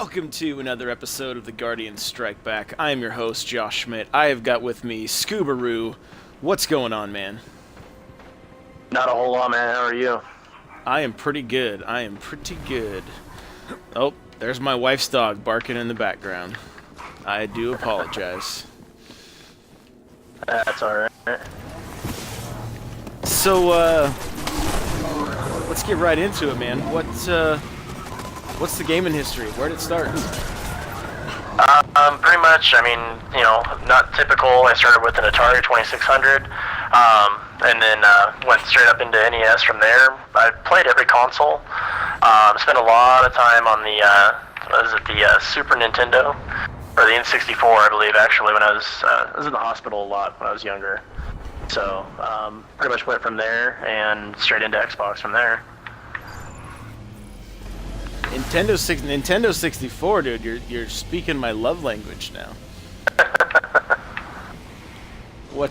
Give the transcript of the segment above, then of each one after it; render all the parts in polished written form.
Welcome to another episode of the Guardians Strike Back. I am your host, Josh Schmidt. I have got with me Scoobaroo. What's going on, man? Not a whole lot, man. How are you? I am pretty good. Oh, there's my wife's dog barking in the background. I do apologize. That's alright. So, let's get right into it, man. What's the gaming history? Where did it start? Pretty much, not typical. I started with an Atari 2600, and then went straight up into NES from there. I played every console. Spent a lot of time on the Super Nintendo, or the N64, I believe, actually, when I was in the hospital a lot when I was younger. So, pretty much went from there and straight into Xbox from there. Nintendo 64, dude. You're speaking my love language now.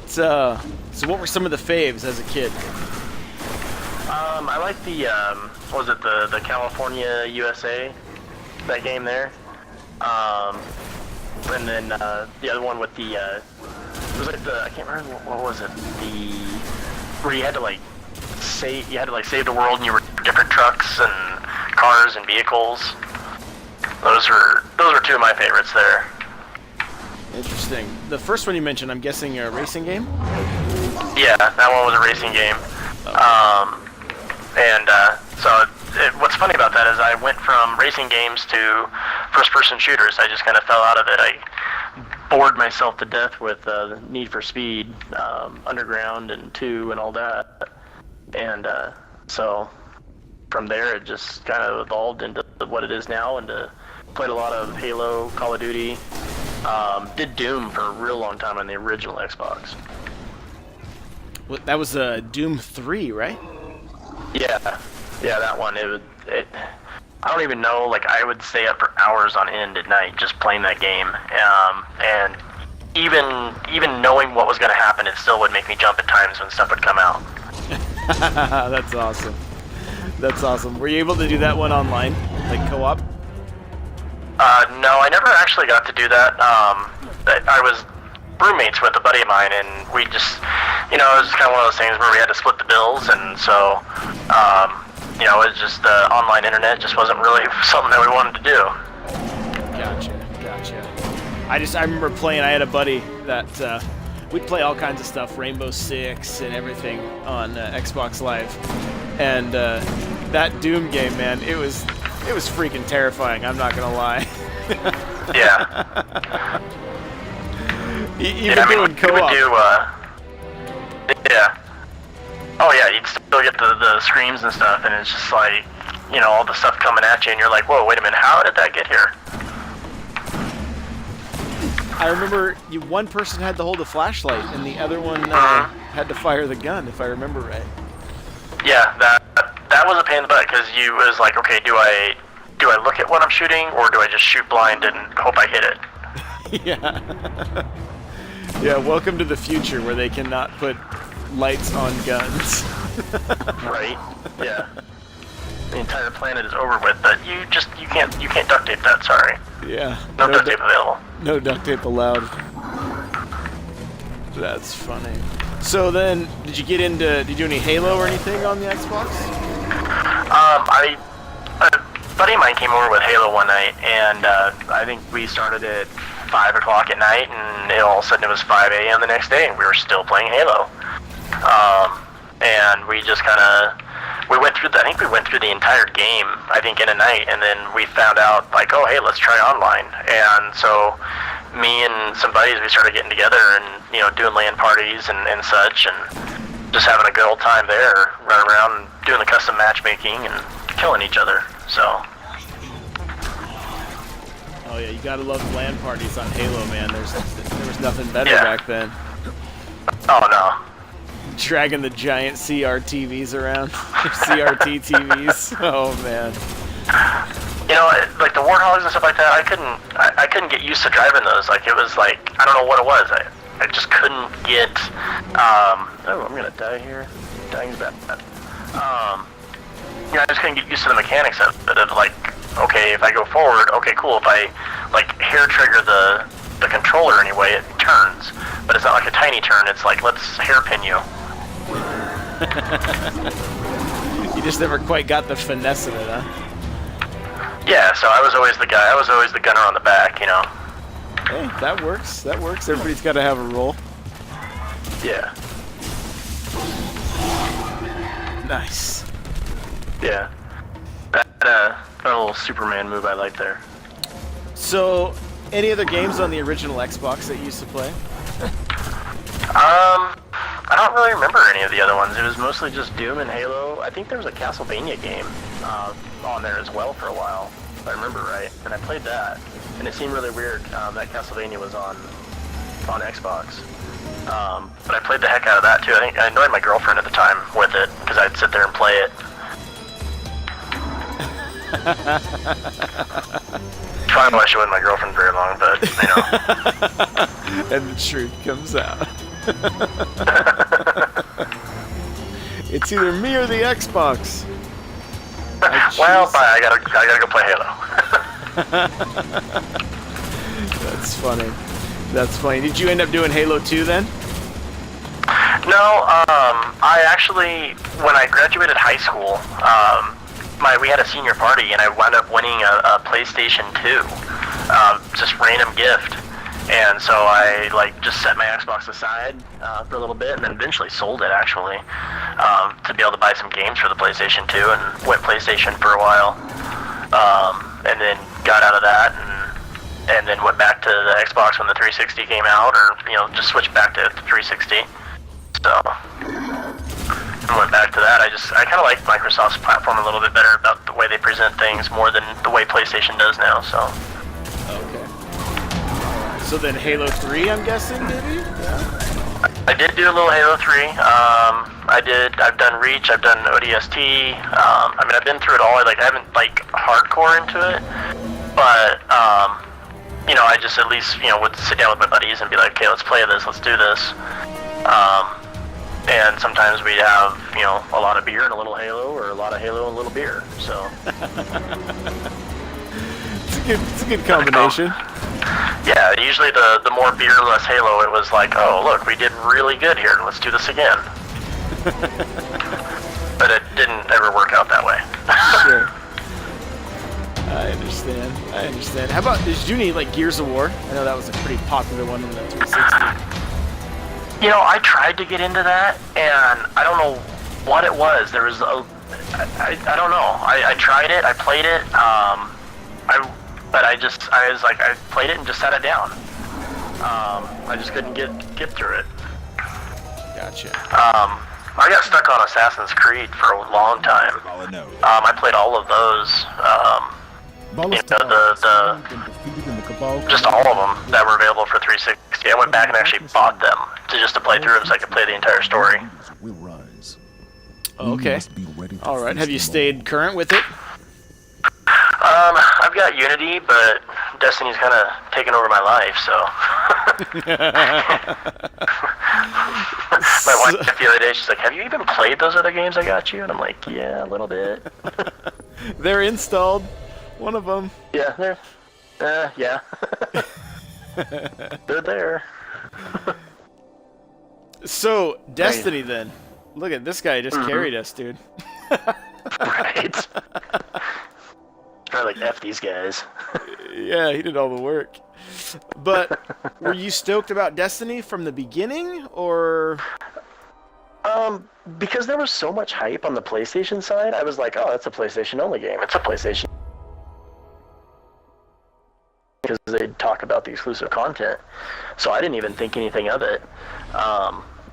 So what were some of the faves as a kid? I like the California USA, that game there. And then the other one with it was like I can't remember what was it, where you had to save the world and you were different trucks and cars and vehicles. Those were two of my favorites there. Interesting. The first one you mentioned, I'm guessing a racing game? Yeah, that one was a racing game. What's funny about that is I went from racing games to first-person shooters. I just kind of fell out of it. I bored myself to death with Need for Speed, Underground, and 2, and all that. And so from there, it just kind of evolved into what it is now, and played a lot of Halo, Call of Duty. Did Doom for a real long time on the original Xbox. Well, that was Doom 3, right? Yeah, that one. I don't even know. Like, I would stay up for hours on end at night just playing that game, and even knowing what was going to happen, it still would make me jump at times when stuff would come out. That's awesome. That's awesome. Were you able to do that one online, like co-op? No, I never actually got to do that. I was roommates with a buddy of mine, and we just, it was just kind of one of those things where we had to split the bills, and so, it was just online internet just wasn't really something that we wanted to do. Gotcha. I remember playing. I had a buddy that we'd play all kinds of stuff, Rainbow Six and everything on Xbox Live, and that Doom game, man, it was freaking terrifying. I'm not gonna lie. Yeah. Even doing co-op. Yeah. Oh yeah, you'd still get the screams and stuff, and it's just like, all the stuff coming at you, and you're like, whoa, wait a minute, how did that get here? I remember one person had to hold a flashlight, and the other one had to fire the gun, if I remember right. Yeah, that was a pain in the butt, because you was like, okay, do I look at what I'm shooting, or do I just shoot blind and hope I hit it? Yeah. Yeah, welcome to the future where they cannot put lights on guns. Right, yeah. The entire planet is over with, but you can't duct tape that, sorry. Yeah. No duct tape available. No duct tape allowed. That's funny. So then, did you do any Halo or anything on the Xbox? A buddy of mine came over with Halo one night, and I think we started at 5 o'clock at night, and all of a sudden it was 5 a.m. the next day, and we were still playing Halo. And we just we went through the entire game, I think, in a night, and then we found out, like, oh, hey, let's try online. And so me and some buddies, we started getting together and, doing LAN parties and such, and just having a good old time there, running around and doing the custom matchmaking and killing each other, so. Oh yeah, you gotta love LAN parties on Halo, man. There was nothing better back then. Oh no. Dragging the giant CRTVs around. CRT TVs. Oh man. Like the Warthogs and stuff like that, I couldn't get used to driving those. Like, it was like, I don't know what it was. I just couldn't get, oh, I'm gonna die here. Dying's bad. I just couldn't get used to the mechanics of it, of like okay, if I go forward, okay, cool. If I like hair trigger the controller anyway, it turns. But it's not like a tiny turn. It's like, let's hairpin you. You just never quite got the finesse of it, huh? Yeah, so I was always the guy. I was always the gunner on the back, you know. Hey, that works. That works. Everybody's got to have a role. Yeah. Nice. Yeah. That little Superman move I like there. So, any other games on the original Xbox that you used to play? I don't really remember any of the other ones. It was mostly just Doom and Halo. I think there was a Castlevania game on there as well for a while, if I remember right. And I played that, and it seemed really weird that Castlevania was on Xbox. But I played the heck out of that too. I think I annoyed my girlfriend at the time with it because I'd sit there and play it. Probably why she wasn't my girlfriend very long, but you know. And the truth comes out. It's either me or the Xbox. Well, bye. I gotta go play Halo. That's funny. That's funny. Did you end up doing Halo 2 then? No, I actually, when I graduated high school, we had a senior party, and I wound up winning a PlayStation 2, just random gift. And so I just set my Xbox aside for a little bit, and then eventually sold it actually to be able to buy some games for the PlayStation 2, and went PlayStation for a while, and then got out of that, and then went back to the Xbox when the 360 came out, or just switched back to the 360. So I went back to that. I kind of like Microsoft's platform a little bit better about the way they present things more than the way PlayStation does now. So. Okay. So then Halo 3, I'm guessing, maybe? Yeah. I did do a little Halo 3. I've done Reach. I've done ODST. I've been through it all. I haven't hardcore into it, but I just at least would sit down with my buddies and be like, okay, let's play this. Let's do this. And sometimes we'd have, a lot of beer and a little Halo, or a lot of Halo and a little beer, so. It's a good combination. Yeah, usually the more beer, less Halo, it was like, oh, look, we did really good here, let's do this again. But it didn't ever work out that way. Sure. I understand. How about, did you do any, Gears of War? I know that was a pretty popular one in the 360. I tried to get into that, and I don't know what it was. There was I don't know. I tried it, I played it, but I played it and just set it down. I just couldn't get through it. Gotcha. I got stuck on Assassin's Creed for a long time. I played all of those. Just all of them that were available for 360. I went back and actually bought them to play through them so I could play the entire story. Okay. All right. Have you stayed current with it? I've got Unity, but Destiny's kind of taken over my life, so. My wife the other day, she's like, have you even played those other games I got you? And I'm like, yeah, a little bit. They're installed. One of them. Yeah, yeah. They're there. So, Destiny then. Look at this guy, just carried us, dude. Right. Probably F these guys. Yeah, he did all the work. But were you stoked about Destiny from the beginning, or? Because there was so much hype on the PlayStation side, I was like, oh, that's a PlayStation only game. It's a PlayStation. Because they'd talk about the exclusive content. So I didn't even think anything of it.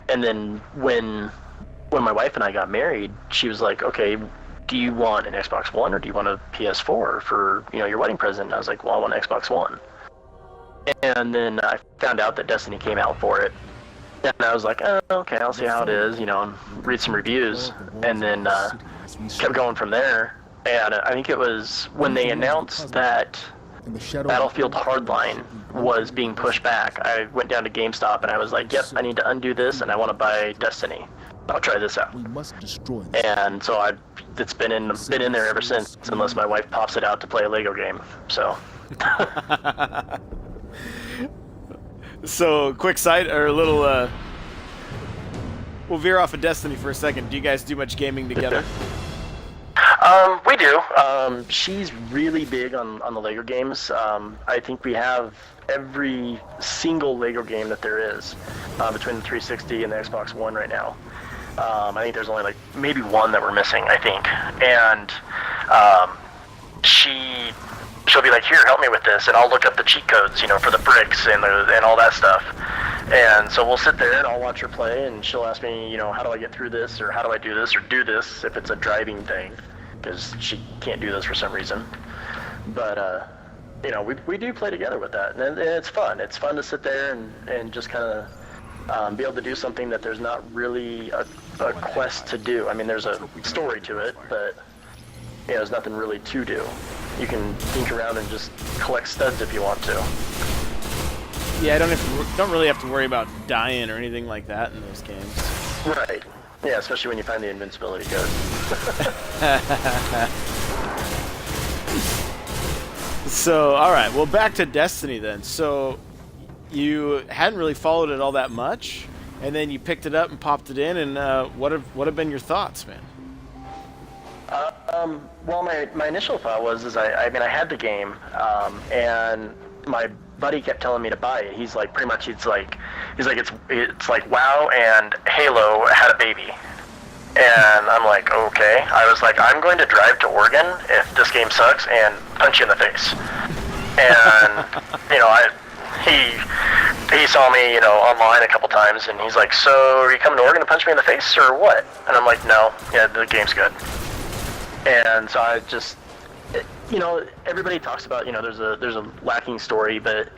And then when my wife and I got married, she was like, okay, do you want an Xbox One or do you want a PS4 for your wedding present? And I was like, well, I want an Xbox One. And then I found out that Destiny came out for it. And I was like, oh, okay, I'll see how it is, and read some reviews. And then kept going from there. And I think it was when they announced that Battlefield Hardline was being pushed back, I went down to GameStop and I was like, yep, I need to undo this and I want to buy Destiny. I'll try this out. And so it's been in there ever since, unless my wife pops it out to play a Lego game. So. So, quick side or a little. We'll veer off of Destiny for a second. Do you guys do much gaming together? We do. She's really big on the Lego games. I think we have every single Lego game that there is between the 360 and the Xbox One right now. I think there's only like maybe one that we're missing, I think. And she'll be like, here, help me with this, and I'll look up the cheat codes, for the bricks and all that stuff. And so we'll sit there and I'll watch her play, and she'll ask me, how do I get through this, or how do I do this, or do this if it's a driving thing, because she can't do this for some reason. But we do play together with that, and it's fun. It's fun to sit there and just kind of be able to do something that there's not really a quest to do. I mean, there's a story to it, but there's nothing really to do. You can think around and just collect studs if you want to. Yeah, I don't really have to worry about dying or anything like that in those games. Right. Yeah, especially when you find the invincibility code. So, all right. Well, back to Destiny then. So, you hadn't really followed it all that much, and then you picked it up and popped it in. And what have been your thoughts, man? Well, my initial thought was I had the game, and my buddy kept telling me to buy it. He's like, pretty much, it's like WoW and Halo had a baby. And I'm like, okay. I was like, I'm going to drive to Oregon if this game sucks and punch you in the face. And, he saw me, online a couple times, and he's like, so are you coming to Oregon to punch me in the face or what? And I'm like, no, yeah, the game's good. And so I just, everybody talks about, there's a lacking story, but,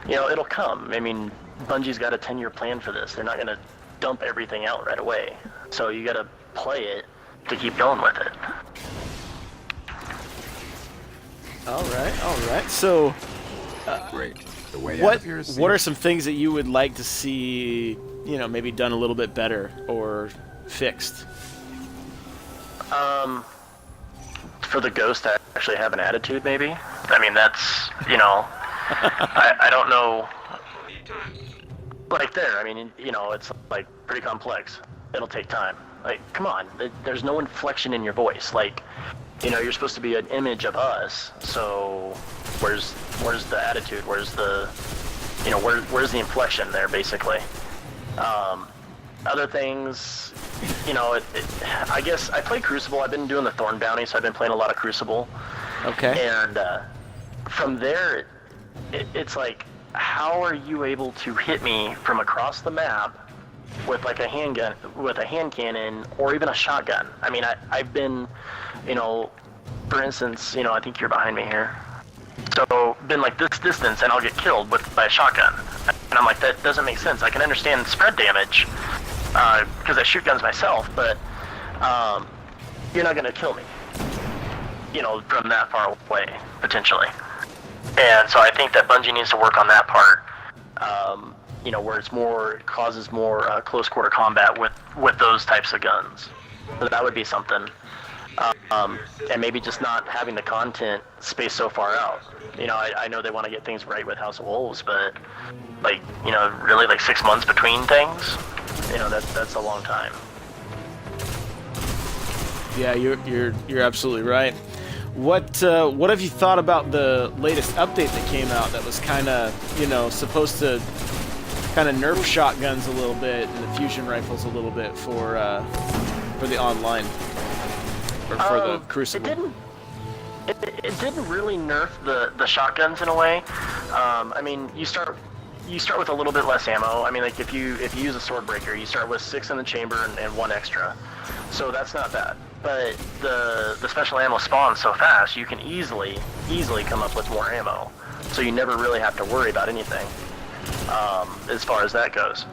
it'll come. I mean, Bungie's got a 10-year plan for this. They're not going to dump everything out right away. So you got to play it to keep going with it. All right. So, great. The way what are some things that you would like to see, maybe done a little bit better or fixed? For the Ghost to actually have an attitude, maybe. I mean, that's, I don't know. Like there, I mean, it's like pretty complex. It'll take time. Like, come on, there's no inflection in your voice. Like, you're supposed to be an image of us. So, where's the attitude? Where's the, where's the inflection there, basically? Other things, I guess I play Crucible. I've been doing the Thorn Bounty, so I've been playing a lot of Crucible. Okay. And from there, it's like, how are you able to hit me from across the map with like a handgun, with a hand cannon, or even a shotgun? I mean, I've been, for instance, I think you're behind me here. So, been like this distance, and I'll get killed by a shotgun. And I'm like, that doesn't make sense. I can understand spread damage, because I shoot guns myself, but you're not going to kill me, from that far away, potentially. And so I think that Bungie needs to work on that part, where it causes more close quarter combat with those types of guns. So that would be something. And maybe just not having the content spaced so far out. I know they want to get things right with House of Wolves, but really like 6 months between things, that's a long time. Yeah, you're absolutely right. What have you thought about the latest update that came out that was kind of, supposed to kind of nerf shotguns a little bit and the fusion rifles a little bit for the online, or for the Crucible? It didn't really nerf the shotguns in a way. I mean, you start with a little bit less ammo. I mean, like if you use a Swordbreaker, you start with 6 in the chamber and 1 extra. So that's not bad. But the special ammo spawns so fast, you can easily come up with more ammo. So you never really have to worry about anything, as far as that goes.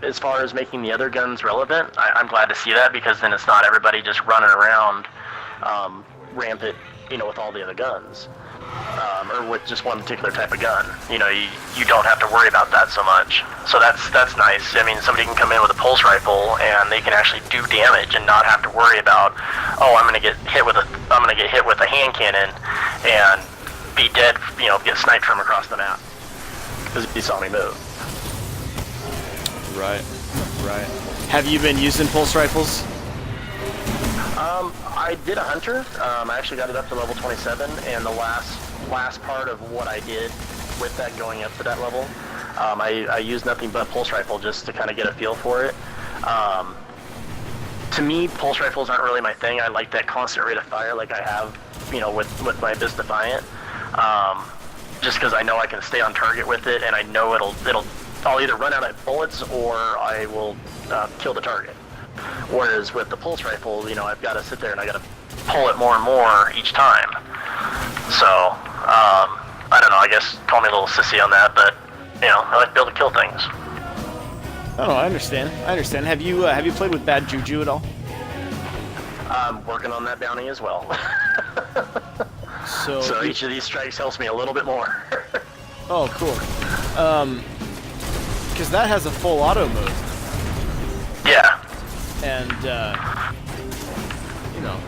As far as making the other guns relevant, I'm glad to see that, because then it's not everybody just running around rampant, with all the other guns. or with just one particular type of gun. You know, you don't have to worry about that so much. So that's nice. I mean, somebody can come in with a pulse rifle and they can actually do damage and not have to worry about, oh, I'm gonna get hit with a hand cannon and be dead. You know, get sniped from across the map because he saw me move. Right. Have you been using pulse rifles? I did a hunter. I actually got it up to level 27, and the last part of what I did with that going up to that level, I used nothing but pulse rifle just to kind of get a feel for it. To me, pulse rifles aren't really my thing. I like that constant rate of fire, like I have, you know, with my Abyss Defiant. Just because I know I can stay on target with it, and I know I'll either run out of bullets or I will kill the target. Whereas with the pulse rifle, you know, I've got to sit there and I got to pull it more and more each time. So, I don't know, I guess call me a little sissy on that, but, you know, I like to be able to kill things. Oh, I understand. Have you played with Bad Juju at all? I'm working on that bounty as well. So each of these strikes helps me a little bit more. Oh, cool. Because that has a full auto mode. Yeah. And, you know.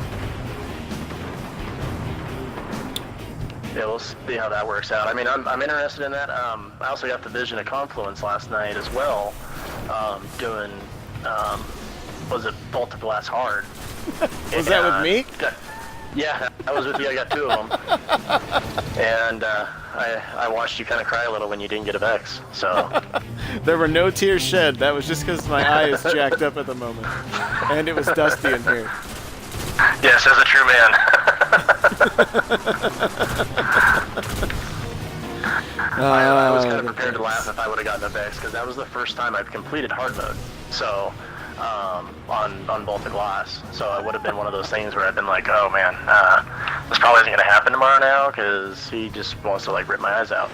Yeah, we'll see how that works out. I mean, I'm interested in that. I also got the Vision of Confluence last night as well, doing, was it Vault of Glass Hard? Was that with me? Yeah, I was with you. I got 2 of them. And I watched you kind of cry a little when you didn't get a Vex, so. There were no tears shed. That was just because my eye is jacked up at the moment. And it was dusty in here. Yes, as a true man. I was kind of prepared to laugh if I would have gotten a Vex, because that was the first time I've completed hard mode. So, on Vault of Glass. So it would have been one of those things where I've been like, oh man, this probably isn't going to happen tomorrow now, because he just wants to like rip my eyes out.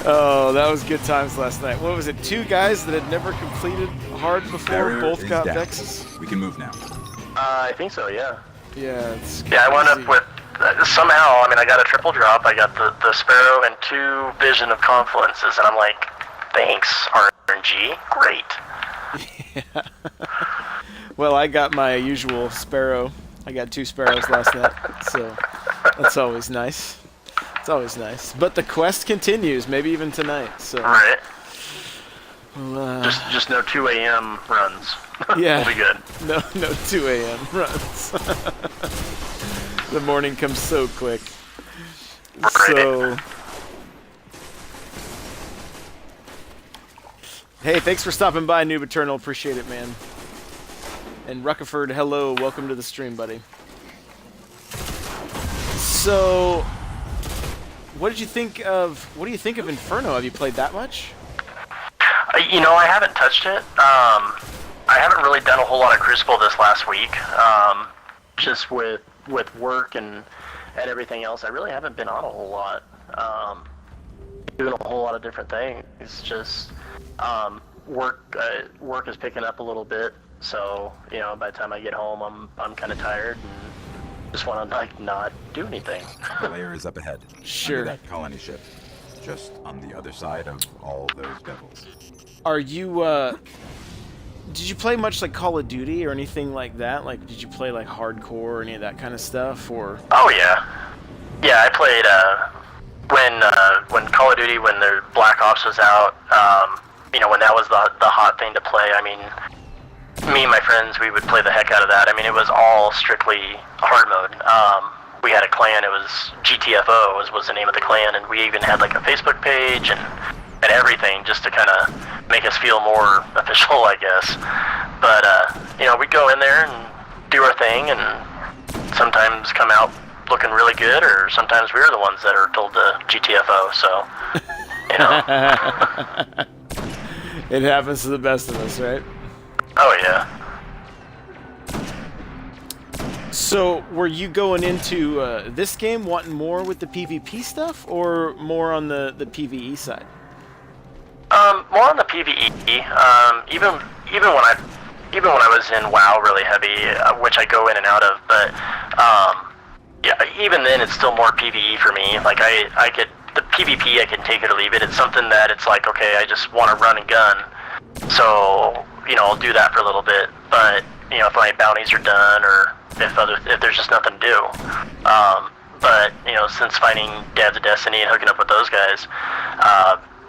Oh, that was good times last night. What was it, 2 guys that had never completed hard before, Barrier both is got down. Vexes? We can move now. I think so, yeah. Yeah, it's Yeah, I wound crazy. up with, somehow, I mean, I got a triple drop, I got the Sparrow and 2 Vision of Confluences, and I'm like, thanks, RNG, great. Yeah. Well, I got my usual Sparrow. I got 2 Sparrows last night, so that's always nice. It's always nice. But the quest continues, maybe even tonight, so... Right. Well, Just no 2 a.m. runs. yeah. We'll be good. No 2 a.m. runs. The morning comes so quick. Right. So... Hey, thanks for stopping by, Noob Eternal. Appreciate it, man. And Ruckaford, hello. Welcome to the stream, buddy. So... What do you think of Inferno? Have you played that much? You know, I haven't touched it. I haven't really done a whole lot of Crucible this last week. Just with work and everything else, I really haven't been on a whole lot. Doing a whole lot of different things. It's just work is picking up a little bit. So, you know, by the time I get home, I'm kind of tired and just want to like not do anything. The layer is up ahead. Sure. Under that colony ship. Just on the other side of all those devils. Are you, did you play much like Call of Duty or anything like that? Like, did you play like hardcore or any of that kind of stuff, or? Oh yeah, yeah. I played when Call of Duty, when the Black Ops was out. You know, when that was the hot thing to play. I mean, me and my friends, we would play the heck out of that. I mean, it was all strictly hard mode. We had a clan. It was GTFO was the name of the clan, and we even had like a Facebook page and everything just to kind of make us feel more official, I guess. But you know, we'd go in there and do our thing, and sometimes come out looking really good, or sometimes we were the ones that are told to GTFO. So, you know. It happens to the best of us, right? Oh yeah. So, were you going into this game wanting more with the PvP stuff, or more on the PvE side? More on the PvE. Even when I even when I was in WoW really heavy, which I go in and out of, but yeah, even then it's still more PvE for me. Like I get the PvP, I can take it or leave it. It's something that it's like, okay, I just want to run and gun, so I'll do that for a little bit. But if my bounties are done, or if there's just nothing to do. But since finding Dads of Destiny and hooking up with those guys,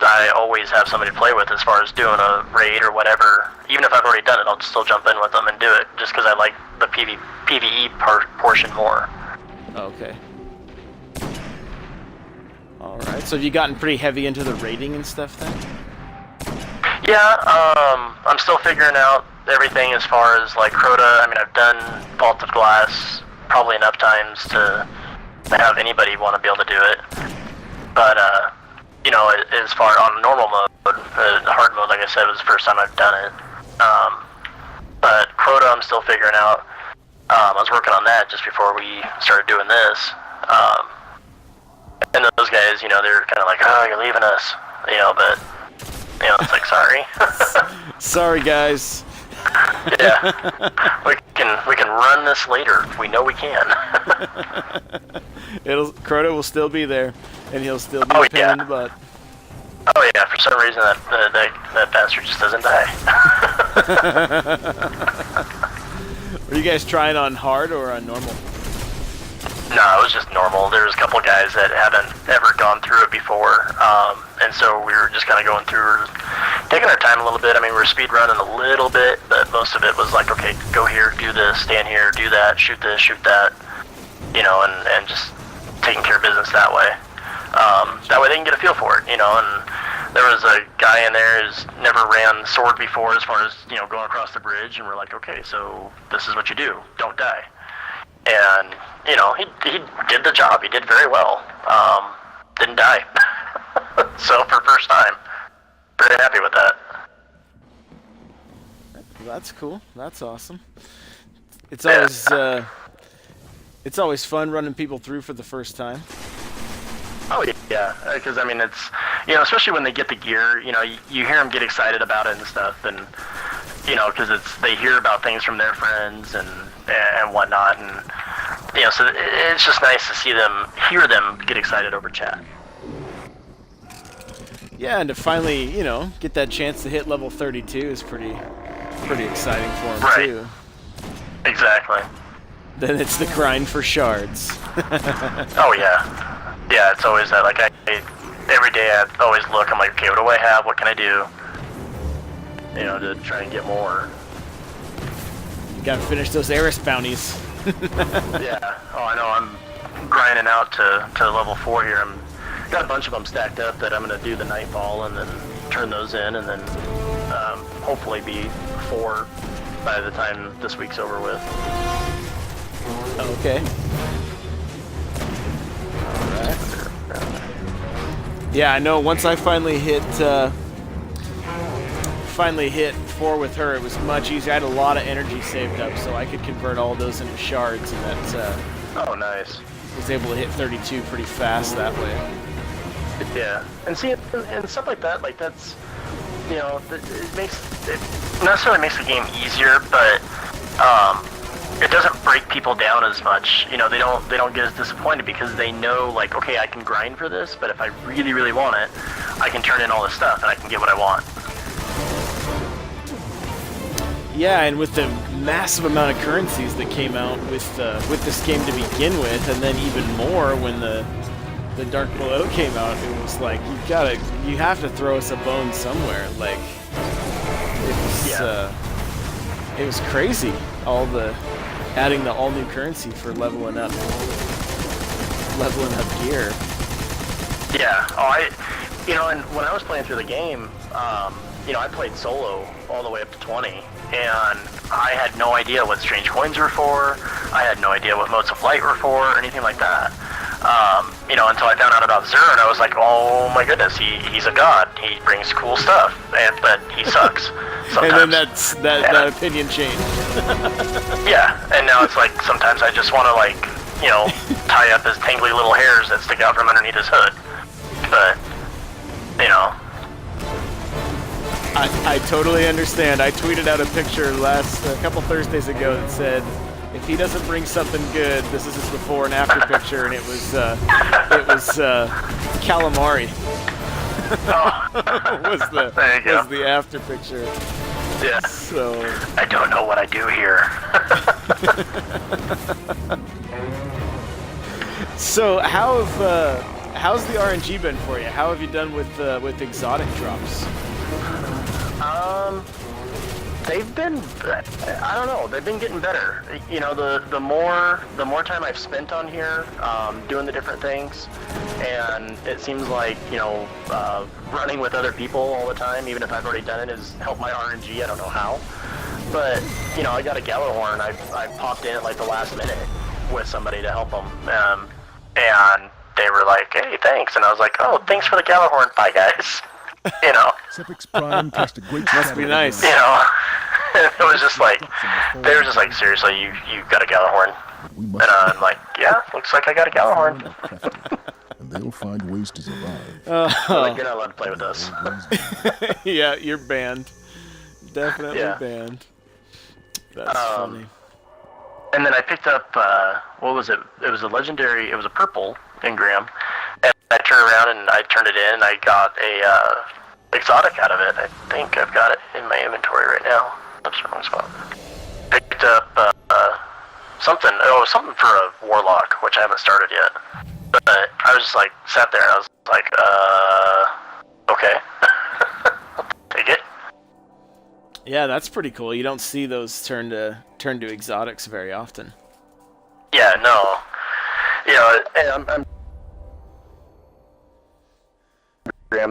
I always have somebody to play with as far as doing a raid or whatever. Even if I've already done it, I'll still jump in with them and do it, just because I like the PvE portion more. Okay. Alright, so have you gotten pretty heavy into the raiding and stuff then? Yeah, I'm still figuring out everything as far as like Crota. I mean, I've done Vault of Glass probably enough times to have anybody want to be able to do it. But, as far on normal mode, hard mode, like I said, was the first time I've done it. But Crota, I'm still figuring out. I was working on that just before we started doing this. And those guys, they're kind of like, oh, you're leaving us, but, it's like, sorry. Sorry, guys. Yeah. We can run this later. We know we can. Crota will still be there, and he'll still be a pain in the butt. Oh yeah, for some reason that bastard just doesn't die. Are you guys trying on hard or on normal? No, it was just normal. There was a couple guys that haven't ever gone through it before, and so we were just kind of going through, taking our time a little bit. I mean, we were speed running a little bit, but most of it was like, okay, go here, do this, stand here, do that, shoot this, shoot that, and just taking care of business that way. That way they can get a feel for it, and there was a guy in there who's never ran sword before as far as, going across the bridge, and we're like, okay, so this is what you do, don't die. And, he did the job, he did very well, didn't die. So for first time, very happy with that. That's cool, that's awesome. It's always fun running people through for the first time. Oh yeah, because I mean it's, especially when they get the gear, you hear them get excited about it and stuff, and because they hear about things from their friends and whatnot, and so it's just nice to hear them get excited over chat. Yeah, and to finally, get that chance to hit level 32 is pretty exciting for them too. Exactly. Then it's the grind for shards. Oh yeah. Yeah, it's always that, like, every day I always look, I'm like, okay, what do I have, what can I do, to try and get more. You gotta finish those Eris bounties. Yeah, oh, I know, I'm grinding out to level 4 here. Got a bunch of them stacked up that I'm going to do the Nightfall and then turn those in, and then hopefully be 4 by the time this week's over with. Okay. Yeah, I know. Once I finally hit 4 with her, it was much easier. I had a lot of energy saved up, so I could convert all those into shards, and that oh, nice. Was able to hit 32 pretty fast that way. Yeah, and see, and stuff like that, like that's, it necessarily makes the game easier, but it doesn't break people down as much. They don't get as disappointed because they know, like, okay, I can grind for this, but if I really, really want it, I can turn in all this stuff and I can get what I want. Yeah, and with the massive amount of currencies that came out with this game to begin with, and then even more when the Dark Below came out, it was like you have to throw us a bone somewhere. Like it was crazy. Adding the all new currency for leveling up gear. Yeah. And when I was playing through the game, I played solo all the way up to 20, and I had no idea what strange coins were for. I had no idea what modes of light were for, or anything like that. Until I found out about Xur, and I was like, oh my goodness, he's a god. He brings cool stuff, but he sucks sometimes. And then that opinion changed. Yeah, and now it's like sometimes I just want to, like, tie up his tangly little hairs that stick out from underneath his hood. But, I totally understand. I tweeted out a picture a couple Thursdays ago that said, if he doesn't bring something good, this is his before and after picture, and it was calamari. was the after picture. Yeah. So I don't know what I do here. So how's the RNG been for you? How have you done with exotic drops? They've been, I don't know, they've been getting better. You know, the more time I've spent on here, doing the different things, and it seems like, you know, running with other people all the time, even if I've already done it, has helped my RNG. I don't know how, but you know, I got a Gjallarhorn. I popped in at like the last minute with somebody to help them, and they were like, "Hey, thanks," and I was like, "Oh, thanks for the Gjallarhorn. Bye, guys." You know. Sepix Prime cast a great Must be nice. You know, it was just like, they were just like, seriously, you got a Gjallarhorn? And I'm like, yeah, looks like I got a Gjallarhorn. And they'll find ways to survive. Like, you're not allowed to play with us. Yeah, you're banned. Definitely Yeah. banned. That's funny. And then I picked up, what was it? It was a purple Ingram. And I turned around and I turned it in and I got a exotic out of it. I think I've got it in my inventory right now. Oops, wrong spot. Picked up something for a warlock, which I haven't started yet. But I was just like, sat there and I was like, okay. Take it. Yeah, that's pretty cool. You don't see those turn to exotics very often. Yeah, no. You know, and I'm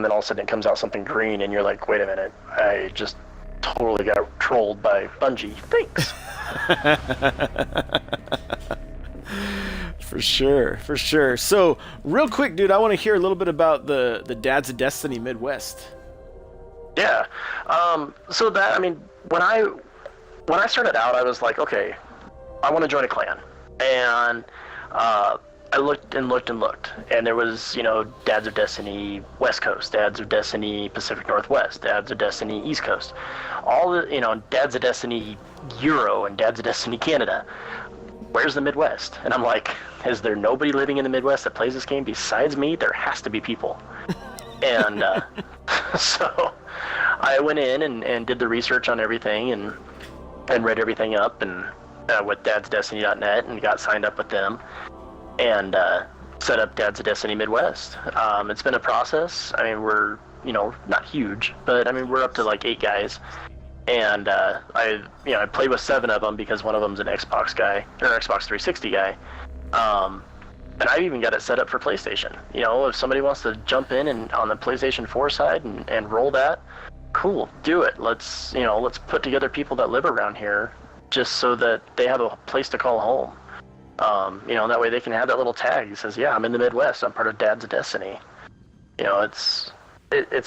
then all of a sudden it comes out something green, and you're like, wait a minute, I just totally got trolled by Bungie. Thanks. For sure. So, real quick, dude, I want to hear a little bit about the Dads of Destiny Midwest. Yeah. So that, I mean, when I started out, I was like, okay, I want to join a clan, and I looked, and there was, you know, Dads of Destiny West Coast, Dads of Destiny Pacific Northwest, Dads of Destiny East Coast, all the, you know, Dads of Destiny Euro and Dads of Destiny Canada. Where's the Midwest? And I'm like, is there nobody living in the Midwest that plays this game besides me? There has to be people. And so I went in and did the research on everything and read everything up and with dadsdestiny.net and got signed up with them. And set up Dads of Destiny Midwest. It's been a process. I mean, we're, you know, not huge, but I mean, we're up to like 8 guys. And I played with 7 of them because one of them's an Xbox guy, or an Xbox 360 guy. And I've even got it set up for PlayStation. You know, if somebody wants to jump in and on the PlayStation 4 side and roll that, cool, do it. Let's put together people that live around here just so that they have a place to call home. You know, that way they can have that little tag that says, yeah, I'm in the Midwest, I'm part of Dads of Destiny. You know, it's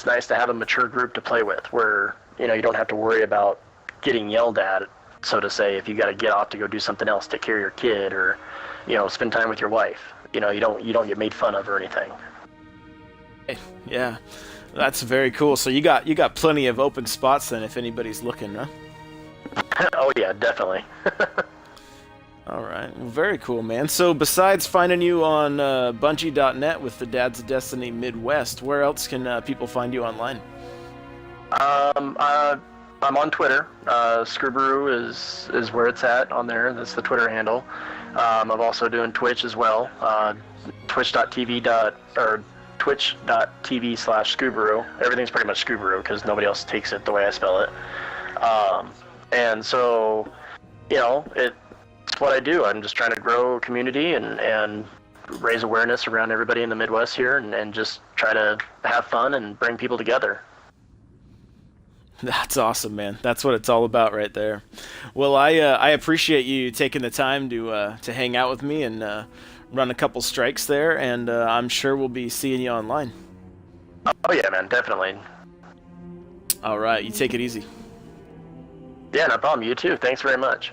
nice to have a mature group to play with where, you know, you don't have to worry about getting yelled at, so to say, if you got to get off to go do something else, take care of your kid, or, you know, spend time with your wife. You know, you don't get made fun of or anything. Yeah, that's very cool. So you got plenty of open spots then if anybody's looking, huh? Oh yeah, definitely. All right, well, very cool, man. So besides finding you on Bungie.net with the Dads of Destiny Midwest, where else can people find you online? I'm on Twitter. Screwbrew is where it's at on there. That's the Twitter handle. I'm also doing Twitch as well. Twitch.tv/Screwbrew. Everything's pretty much Screwbrew because nobody else takes it the way I spell it. And so, you know, it's what I do. I'm just trying to grow a community and raise awareness around everybody in the Midwest here and just try to have fun and bring people together. That's awesome, man. That's what it's all about right there. Well, I appreciate you taking the time to hang out with me and run a couple strikes there, and I'm sure we'll be seeing you online. Oh yeah, man, definitely. All right, you take it easy. Yeah, no problem. You too. Thanks very much.